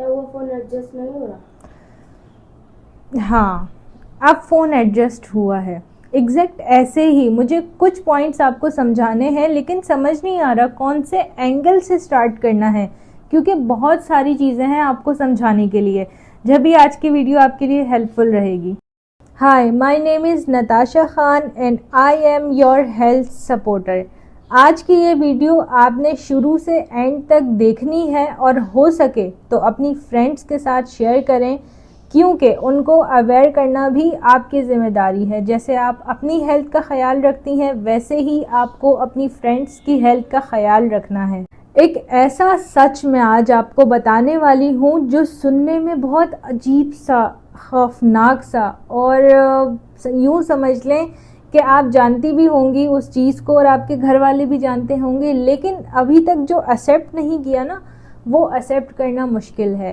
क्या वो phone adjust नहीं हो रहा? हाँ, अब फ़ोन एडजस्ट हुआ है। एग्जैक्ट ऐसे ही मुझे कुछ पॉइंट्स आपको समझाने हैं, लेकिन समझ नहीं आ रहा कौन से एंगल से स्टार्ट करना है, क्योंकि बहुत सारी चीज़ें हैं आपको समझाने के लिए। जब भी आज की वीडियो आपके लिए हेल्पफुल रहेगी। Hi, my name is Natasha Khan and I am your health supporter. आज की ये वीडियो आपने शुरू से एंड तक देखनी है और हो सके तो अपनी फ्रेंड्स के साथ शेयर करें, क्योंकि उनको अवेयर करना भी आपकी ज़िम्मेदारी है। जैसे आप अपनी हेल्थ का ख्याल रखती हैं, वैसे ही आपको अपनी फ्रेंड्स की हेल्थ का ख्याल रखना है। एक ऐसा सच मैं आज आपको बताने वाली हूँ जो सुनने में बहुत अजीब सा, खौफनाक सा और यूँ समझ लें कि आप जानती भी होंगी उस चीज़ को और आपके घर वाले भी जानते होंगे, लेकिन अभी तक जो एक्सेप्ट नहीं किया ना, वो एक्सेप्ट करना मुश्किल है।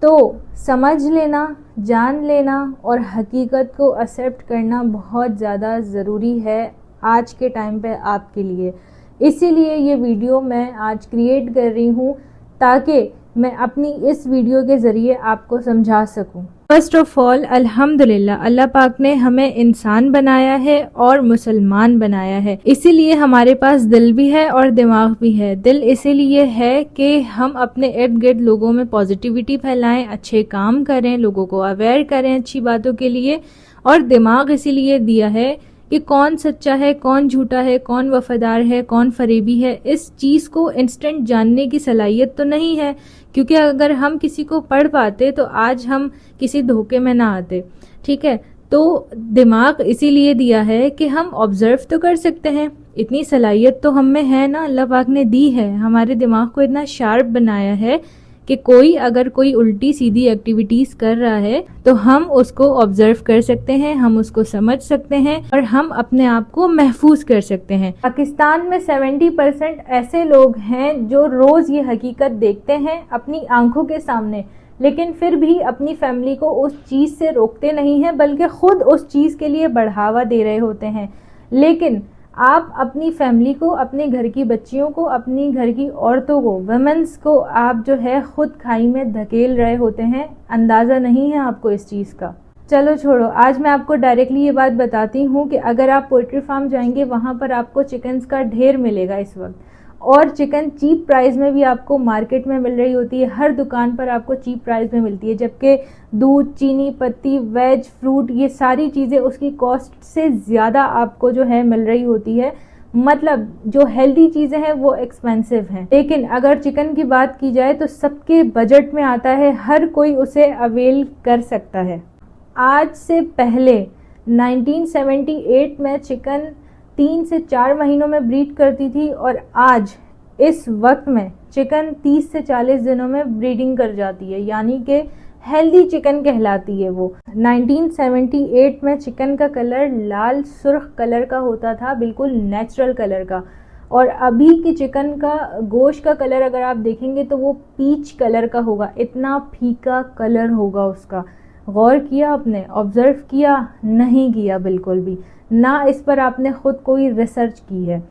तो समझ लेना, जान लेना और हकीकत को एक्सेप्ट करना बहुत ज़्यादा ज़रूरी है आज के टाइम पे आपके लिए। इसीलिए ये वीडियो मैं आज क्रिएट कर रही हूँ ताकि मैं अपनी इस वीडियो के ज़रिए आपको समझा सकूँ। फर्स्ट ऑफ ऑल अल्हम्दुलिल्लाह, अल्लाह पाक ने हमें इंसान बनाया है और मुसलमान बनाया है। इसीलिए हमारे पास दिल भी है और दिमाग भी है। दिल इसीलिए है कि हम अपने इर्द गिर्द लोगों में पॉजिटिविटी फैलाएं, अच्छे काम करें, लोगों को अवेयर करें अच्छी बातों के लिए। और दिमाग इसीलिए दिया है कि कौन सच्चा है, कौन झूठा है, कौन वफादार है, कौन फरेबी है। इस चीज़ को इंस्टेंट जानने की सलाहियत तो नहीं है, क्योंकि अगर हम किसी को पढ़ पाते तो आज हम किसी धोखे में ना आते। ठीक है, तो दिमाग इसीलिए दिया है कि हम ऑब्जर्व तो कर सकते हैं। इतनी सलाहियत तो हम में है ना, अल्लाह पाक ने दी है। हमारे दिमाग को इतना शार्प बनाया है कि कोई अगर कोई उल्टी सीधी एक्टिविटीज़ कर रहा है तो हम उसको ऑब्जर्व कर सकते हैं, हम उसको समझ सकते हैं और हम अपने आप को महफूज कर सकते हैं। पाकिस्तान में 70% ऐसे लोग हैं जो रोज़ ये हकीकत देखते हैं अपनी आंखों के सामने, लेकिन फिर भी अपनी फैमिली को उस चीज़ से रोकते नहीं हैं, बल्कि खुद उस चीज़ के लिए बढ़ावा दे रहे होते हैं। लेकिन आप अपनी फैमिली को, अपने घर की बच्चियों को, अपनी घर की औरतों को, वुमेन्स को आप जो है खुद खाई में धकेल रहे होते हैं। अंदाज़ा नहीं है आपको इस चीज़ का। चलो छोड़ो, आज मैं आपको डायरेक्टली ये बात बताती हूँ कि अगर आप पोल्ट्री फार्म जाएंगे, वहाँ पर आपको चिकन्स का ढेर मिलेगा इस वक्त, और चिकन चीप प्राइस में भी आपको मार्केट में मिल रही होती है। हर दुकान पर आपको चीप प्राइस में मिलती है, जबकि दूध, चीनी, पत्ती, वेज, फ्रूट, ये सारी चीज़ें उसकी कॉस्ट से ज़्यादा आपको जो है मिल रही होती है। मतलब जो हेल्दी चीज़ें हैं वो एक्सपेंसिव हैं। लेकिन अगर चिकन की बात की जाए तो सबके बजट में आता है, हर कोई उसे अवेल कर सकता है। आज से पहले 1978 में चिकन 3 से 4 महीनों में ब्रीड करती थी, और आज इस वक्त में चिकन 30 से 40 दिनों में ब्रीडिंग कर जाती है, यानी कि हेल्दी चिकन कहलाती है वो। 1978 में चिकन का कलर लाल सुर्ख कलर का होता था, बिल्कुल नेचुरल कलर का, और अभी की चिकन का गोश्त का कलर अगर आप देखेंगे तो वो पीच कलर का होगा। इतना फीका कलर होगा उसका। गौर किया आपने? ऑब्जर्व किया? नहीं किया बिल्कुल भी ना। इस पर आपने खुद कोई रिसर्च की है?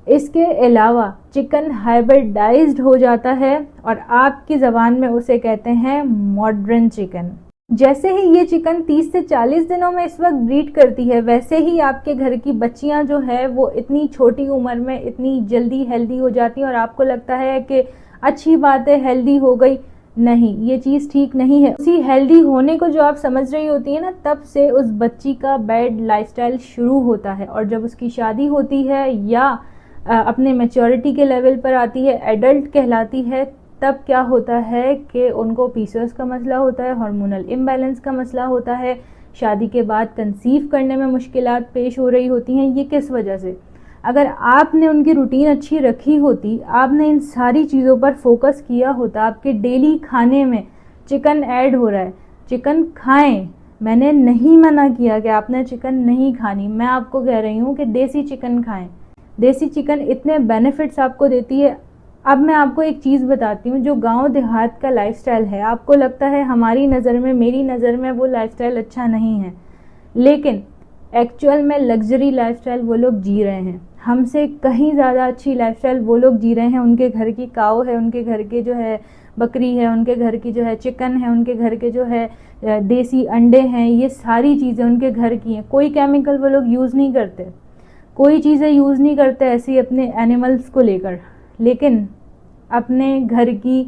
इसके अलावा चिकन हाइब्रिडाइज्ड हो जाता है और आपकी ज़बान में उसे कहते हैं मॉडर्न चिकन। जैसे ही ये चिकन 30 से 40 दिनों में इस वक्त ब्रीड करती है, वैसे ही आपके घर की बच्चियां जो है वो इतनी छोटी उम्र में इतनी जल्दी हेल्दी हो जाती हैं, और आपको लगता है कि अच्छी बात है, हेल्दी हो गई। नहीं, ये चीज़ ठीक नहीं है। उसी हेल्दी होने को जो आप समझ रही होती है ना, तब से उस बच्ची का बैड लाइफस्टाइल शुरू होता है, और जब उसकी शादी होती है या अपने मैच्योरिटी के लेवल पर आती है, एडल्ट कहलाती है, तब क्या होता है कि उनको पीसीओएस का मसला होता है, हार्मोनल इम्बैलेंस का मसला होता है। शादी के बाद कंसीव करने में मुश्किलात पेश हो रही होती हैं। ये किस वजह से? अगर आपने उनकी रूटीन अच्छी रखी होती, आपने इन सारी चीज़ों पर फोकस किया होता, आपके डेली खाने में चिकन ऐड हो रहा है, चिकन खाएं। मैंने नहीं मना किया कि आपने चिकन नहीं खानी, मैं आपको कह रही हूँ कि देसी चिकन खाएं। देसी चिकन इतने बेनिफिट्स आपको देती है। अब मैं आपको एक चीज़ बताती हूँ, जो गांव देहात का लाइफस्टाइल है, आपको लगता है हमारी नज़र में, मेरी नज़र में वो लाइफस्टाइल अच्छा नहीं है, लेकिन एक्चुअल में लग्जरी लाइफस्टाइल वो लोग जी रहे हैं। हमसे कहीं ज़्यादा अच्छी लाइफस्टाइल वो लोग जी रहे हैं। उनके घर की काऊ है, उनके घर के जो है बकरी है, उनके घर की जो है चिकन है, उनके घर के जो है देसी अंडे हैं, ये सारी चीज़ें उनके घर की हैं। कोई केमिकल वो लोग यूज़ नहीं करते, कोई चीज़ें यूज़ नहीं करते ऐसी अपने एनिमल्स को लेकर, लेकिन अपने घर की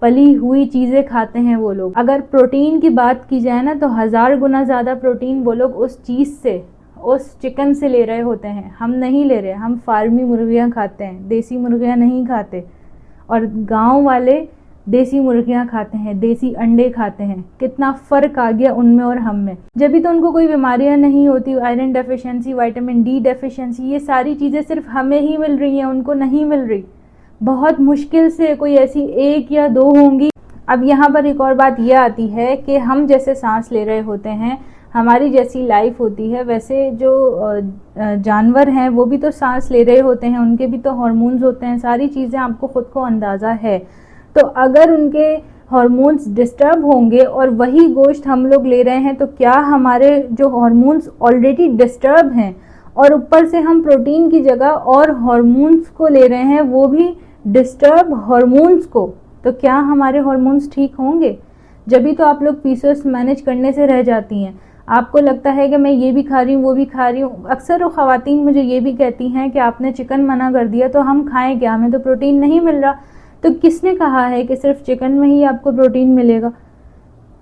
पली हुई चीज़ें खाते हैं वो लोग। अगर प्रोटीन की बात की जाए ना, तो 1000 गुना ज़्यादा प्रोटीन वो लोग उस चीज़ से, उस चिकन से ले रहे होते हैं। हम नहीं ले रहे, हम फार्मी मुर्गियाँ खाते हैं, देसी मुर्गियाँ नहीं खाते। और गांव वाले देसी मुर्गियाँ खाते हैं, देसी अंडे खाते हैं। कितना फ़र्क आ गया उनमें और हम में। जब भी तो उनको कोई बीमारियाँ नहीं होती, iron deficiency, vitamin D deficiency, ये सारी चीज़ें सिर्फ हमें ही मिल रही हैं, उनको नहीं मिल रही। बहुत मुश्किल से कोई ऐसी 1 या 2 होंगी। अब यहाँ पर एक और बात यह आती है कि हम जैसे सांस ले रहे होते हैं, हमारी जैसी लाइफ होती है, वैसे जो जानवर हैं वो भी तो सांस ले रहे होते हैं, उनके भी तो हार्मोन्स होते हैं, सारी चीज़ें आपको खुद को अंदाज़ा है। तो अगर उनके हार्मोन्स डिस्टर्ब होंगे और वही गोश्त हम लोग ले रहे हैं, तो क्या हमारे जो हार्मोन्स ऑलरेडी डिस्टर्ब हैं और ऊपर से हम प्रोटीन की जगह और हार्मोन्स को ले रहे हैं, वो भी डिस्टर्ब हार्मोन्स को, तो क्या हमारे हार्मोन्स ठीक होंगे? जब भी तो आप लोग पीसीओएस मैनेज करने से रह जाती हैं। आपको लगता है कि मैं ये भी खा रही हूँ, वो भी खा रही हूँ। अक्सर वो ख़वातीन मुझे ये भी कहती हैं कि आपने चिकन मना कर दिया तो हम खाएं क्या, हमें तो प्रोटीन नहीं मिल रहा। तो किसने कहा है कि सिर्फ चिकन में ही आपको प्रोटीन मिलेगा?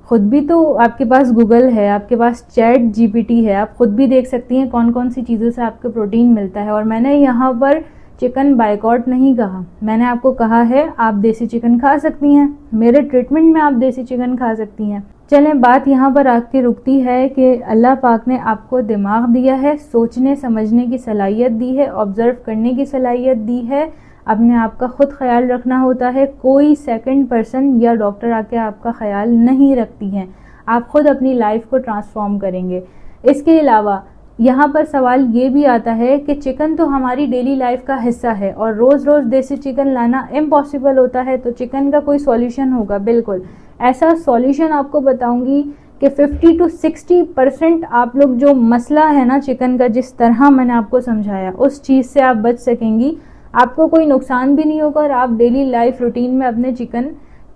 खुद भी तो आपके पास गूगल है, आपके पास चैट जीपीटी है, आप खुद भी देख सकती हैं कौन कौन सी चीज़ों से आपको प्रोटीन मिलता है। और मैंने यहाँ पर चिकन बायकॉट नहीं कहा, मैंने आपको कहा है आप देसी चिकन खा सकती हैं, मेरे ट्रीटमेंट में आप देसी चिकन खा सकती हैं। चलें, बात यहाँ पर आके रुकती है कि अल्लाह पाक ने आपको दिमाग दिया है, सोचने समझने की सलाहियत दी है, ऑब्ज़र्व करने की सलाहियत दी है, अपने आप का खुद ख्याल रखना होता है। कोई सेकंड पर्सन या डॉक्टर आके आपका ख्याल नहीं रखती हैं, आप खुद अपनी लाइफ को ट्रांसफॉर्म करेंगे। इसके अलावा यहाँ पर सवाल ये भी आता है कि चिकन तो हमारी डेली लाइफ का हिस्सा है और रोज़ रोज़ देसी चिकन लाना इम्पॉसिबल होता है, तो चिकन का कोई सॉल्यूशन होगा? बिल्कुल ऐसा सॉल्यूशन आपको बताऊंगी कि 50 to 60% आप लोग जो मसला है ना चिकन का, जिस तरह मैंने आपको समझाया, उस चीज़ से आप बच सकेंगी। आपको कोई नुकसान भी नहीं होगा और आप डेली लाइफ रूटीन में अपने चिकन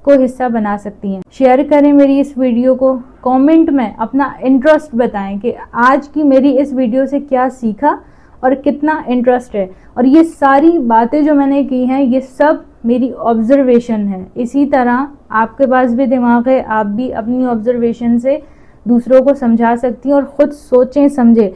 को हिस्सा बना सकती हैं। शेयर करें मेरी इस वीडियो को, कमेंट में अपना इंटरेस्ट बताएं कि आज की मेरी इस वीडियो से क्या सीखा और कितना इंटरेस्ट है। और ये सारी बातें जो मैंने की हैं, ये सब मेरी ऑब्जर्वेशन है। इसी तरह आपके पास भी दिमाग है, आप भी अपनी ऑब्जर्वेशन से दूसरों को समझा सकती हैं और ख़ुद सोचें समझें।